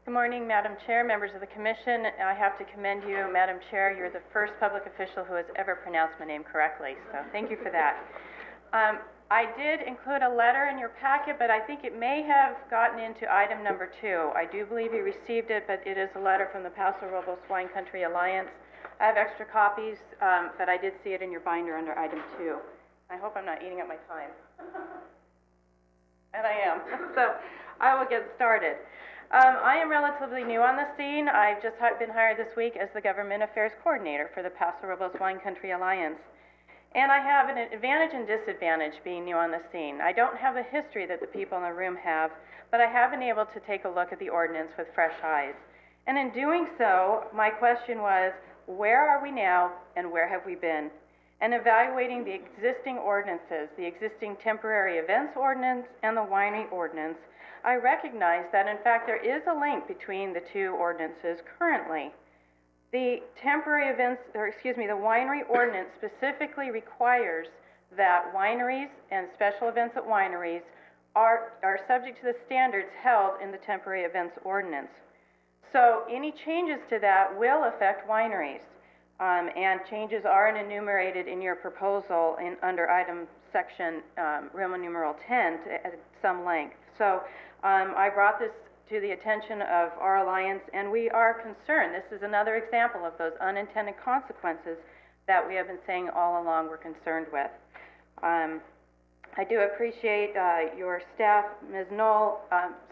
Good morning, Madam Chair, members of the Commission. I have to commend you, Madam Chair. You're the first public official who has ever pronounced my name correctly, so thank you for that. I did include a letter in your packet, but I think it may have gotten into item number 2. I do believe you received it, but it is a letter from the Paso Robles Wine Country Alliance. I have extra copies, but I did see it in your binder under item 2. I hope I'm not eating up my time. And I am. So I will get started. I am relatively new on the scene. I've just been hired this week as the Government Affairs Coordinator for the Paso Robles Wine Country Alliance. And I have an advantage and disadvantage being new on the scene. I don't have the history that the people in the room have, but I have been able to take a look at the ordinance with fresh eyes. And in doing so, my question was, where are we now and where have we been? And evaluating the existing ordinances, the existing temporary events ordinance and the winery ordinance, I recognize that in fact there is a link between the two ordinances currently. The the winery ordinance specifically requires that wineries and special events at wineries are subject to the standards held in the temporary events ordinance. So any changes to that will affect wineries, and changes are enumerated in your proposal under item section Roman numeral 10 at some length. So I brought this to the attention of our alliance, and we are concerned. This is another example of those unintended consequences that we have been saying all along we're concerned with. I do appreciate your staff, Ms. Knoll,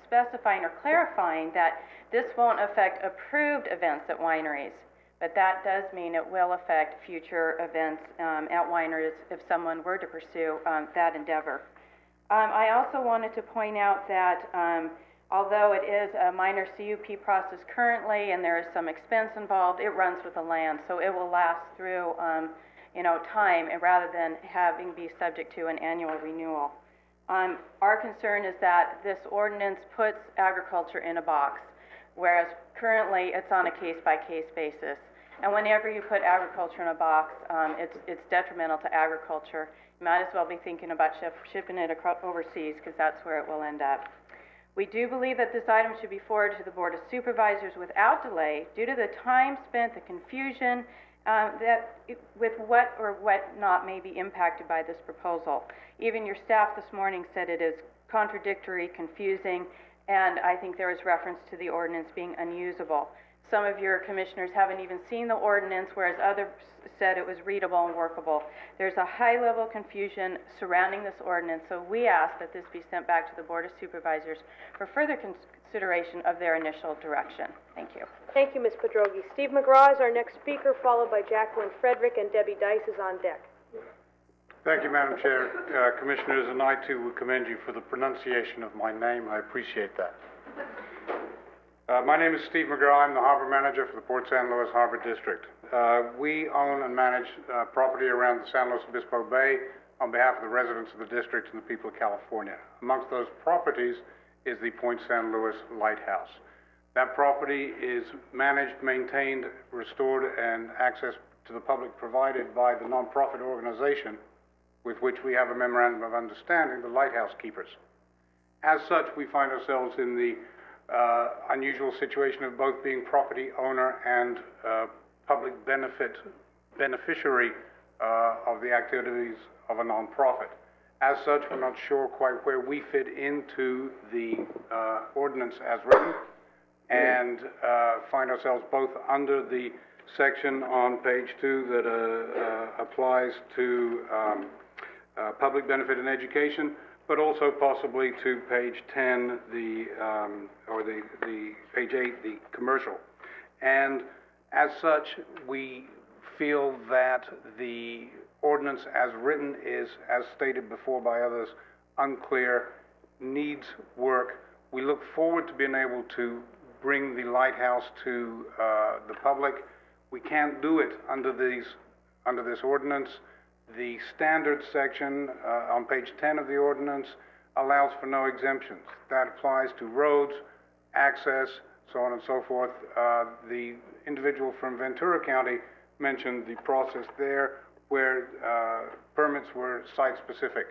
specifying or clarifying that this won't affect approved events at wineries, but that does mean it will affect future events at wineries if someone were to pursue that endeavor. I also wanted to point out that although it is a minor CUP process currently and there is some expense involved, it runs with the land, so it will last through time rather than having be subject to an annual renewal. Our concern is that this ordinance puts agriculture in a box, whereas currently it's on a case-by-case basis. And whenever you put agriculture in a box, it's detrimental to agriculture. You might as well be thinking about shipping it overseas, because that's where it will end up. We do believe that this item should be forwarded to the Board of Supervisors without delay due to the time spent, the confusion, with what or what not may be impacted by this proposal. Even your staff this morning said it is contradictory, confusing, and I think there was reference to the ordinance being unusable. Some of your commissioners haven't even seen the ordinance, whereas others said it was readable and workable. There's a high level of confusion surrounding this ordinance, so we ask that this be sent back to the Board of Supervisors for further consideration of their initial direction. Thank you. Thank you, Ms. Pedrogi. Steve McGraw is our next speaker, followed by Jacqueline Frederick, and Debbie Dice is on deck. Thank you, Madam Chair. Commissioners, and I too will commend you for the pronunciation of my name. I appreciate that. My name is Steve McGraw. I'm the Harbor Manager for the Port San Luis Harbor District. We own and manage property around the San Luis Obispo Bay on behalf of the residents of the district and the people of California. Amongst those properties is the Point San Luis Lighthouse. That property is managed, maintained, restored, and access to the public provided by the nonprofit organization with which we have a memorandum of understanding, the Lighthouse Keepers. As such, we find ourselves in the unusual situation of both being property owner and public beneficiary of the activities of a nonprofit. As such, we're not sure quite where we fit into the ordinance as written, and find ourselves both under the section on page 2 that applies to public benefit and education, but also possibly to page 10, the page 8, the commercial. And as such, we feel that the ordinance as written is, as stated before by others, unclear, needs work. We look forward to being able to bring the lighthouse to the public. We can't do it under this ordinance. The standard section on page 10 of the ordinance allows for no exemptions. That applies to roads, access, so on and so forth. The individual from Ventura County mentioned the process there where permits were site-specific.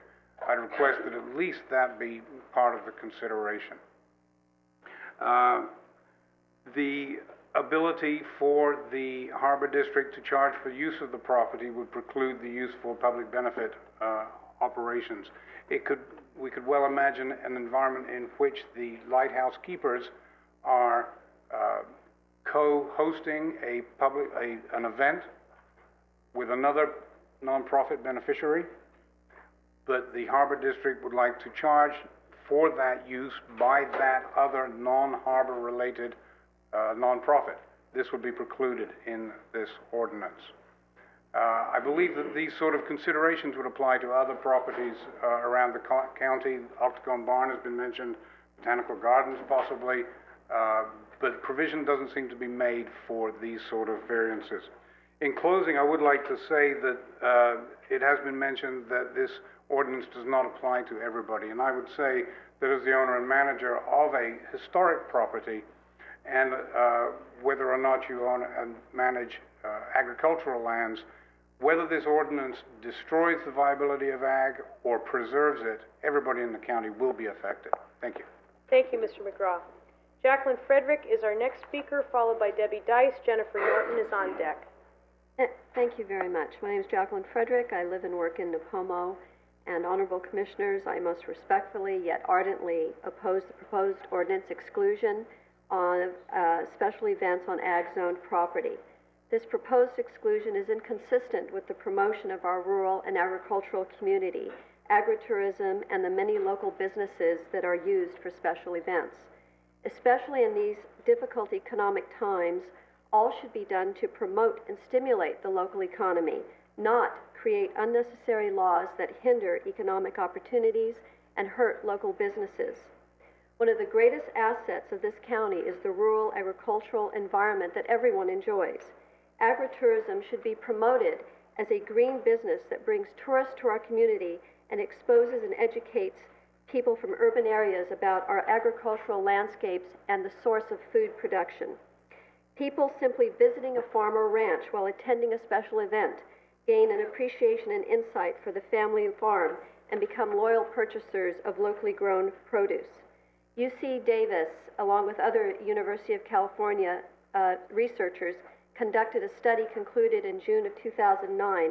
I'd request that at least that be part of the consideration. The ability for the Harbor District to charge for use of the property would preclude the use for public benefit operations. We could well imagine an environment in which the lighthouse keepers are co-hosting an event with another nonprofit beneficiary, but the Harbor District would like to charge for that use by that other non-harbor related nonprofit. This would be precluded in this ordinance. I believe that these sort of considerations would apply to other properties around the county. Octagon Barn has been mentioned, Botanical Gardens possibly, but provision doesn't seem to be made for these sort of variances. In closing, I would like to say that it has been mentioned that this ordinance does not apply to everybody, and I would say that as the owner and manager of a historic property, and whether or not you own and manage agricultural lands, whether this ordinance destroys the viability of ag or preserves it, everybody in the county will be affected. Thank you. Thank you, Mr. McGraw. Jacqueline Frederick is our next speaker, followed by Debbie Dice. Jennifer Norton is on deck. Thank you very much. My name is Jacqueline Frederick. I live and work in Nipomo. And honorable commissioners, I most respectfully yet ardently oppose the proposed ordinance exclusion on special events on ag-zoned property. This proposed exclusion is inconsistent with the promotion of our rural and agricultural community, agritourism, and the many local businesses that are used for special events. Especially in these difficult economic times, all should be done to promote and stimulate the local economy, not create unnecessary laws that hinder economic opportunities and hurt local businesses. One of the greatest assets of this county is the rural agricultural environment that everyone enjoys. Agritourism should be promoted as a green business that brings tourists to our community and exposes and educates people from urban areas about our agricultural landscapes and the source of food production. People simply visiting a farm or ranch while attending a special event gain an appreciation and insight for the family farm and become loyal purchasers of locally grown produce. UC Davis, along with other University of California researchers, conducted a study concluded in June of 2009,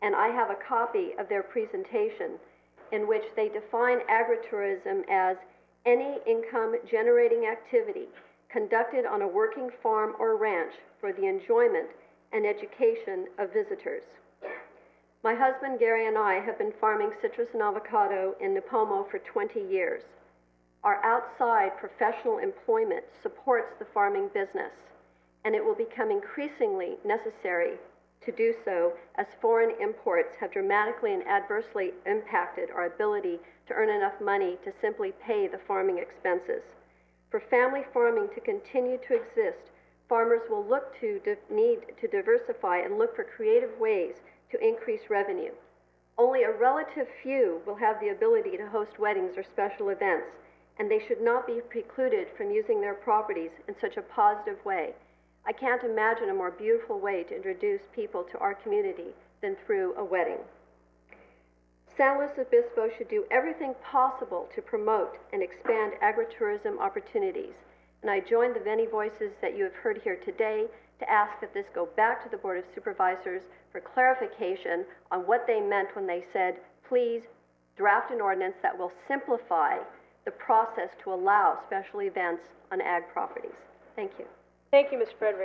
and I have a copy of their presentation in which they define agritourism as any income-generating activity conducted on a working farm or ranch for the enjoyment and education of visitors. My husband Gary and I have been farming citrus and avocado in Nipomo for 20 years. Our outside professional employment supports the farming business, and it will become increasingly necessary to do so as foreign imports have dramatically and adversely impacted our ability to earn enough money to simply pay the farming expenses. For family farming to continue to exist, farmers will need to diversify and look for creative ways to increase revenue. Only a relative few will have the ability to host weddings or special events, and they should not be precluded from using their properties in such a positive way. I can't imagine a more beautiful way to introduce people to our community than through a wedding. San Luis Obispo should do everything possible to promote and expand agritourism opportunities, and I join the many voices that you have heard here today to ask that this go back to the Board of Supervisors for clarification on what they meant when they said, please draft an ordinance that will simplify the process to allow special events on ag properties. Thank you. Thank you, Ms. Frederick.